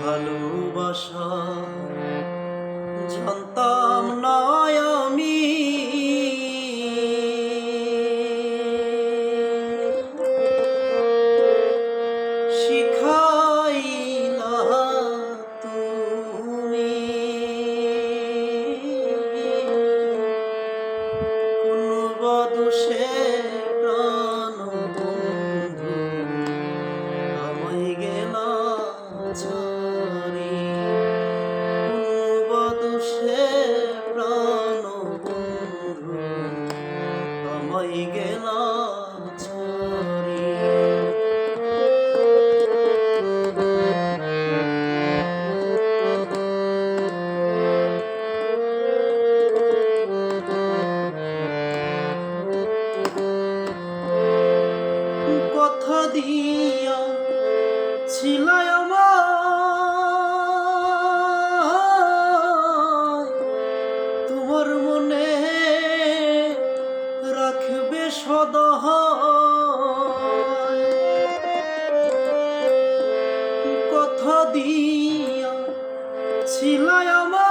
ভালোবাসা জানতাম না আমি, শিখাইলা তুমি কোন বদোষে প্রাণ বন্ধু আমায় গেলা ছাড়ি, কোন বদোষে প্রাণ বন্ধু আমায় গেলা ছাড়ি। কথা দিয়া ছিলাই আমার, তোমার মনে রাখবে সদা। কথা দিয়া ছিলাই আমার,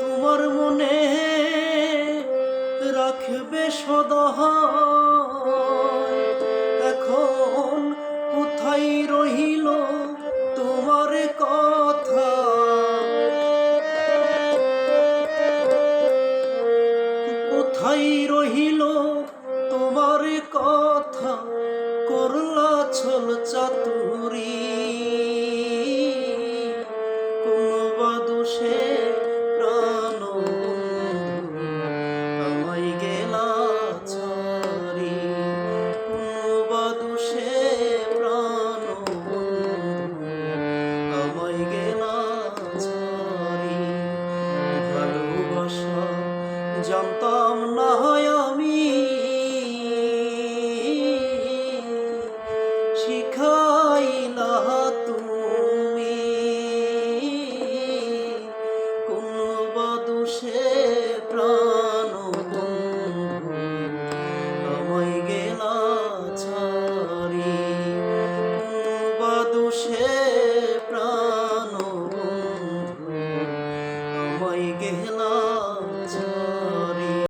তোমার মনে রাখবে সদা। এখন কোথায় রহিল তোমার কথা, কোথায় রহিল তোমার কথা, করলা ছল চাতুরি কোন বাদোষে প্রাণ বন্ধু আমায় গেলা ছাড়ি, কোন বাদোষে প্রাণ বন্ধু আমায় গেলা ছাড়ি। ভালোবাসা জানতাম না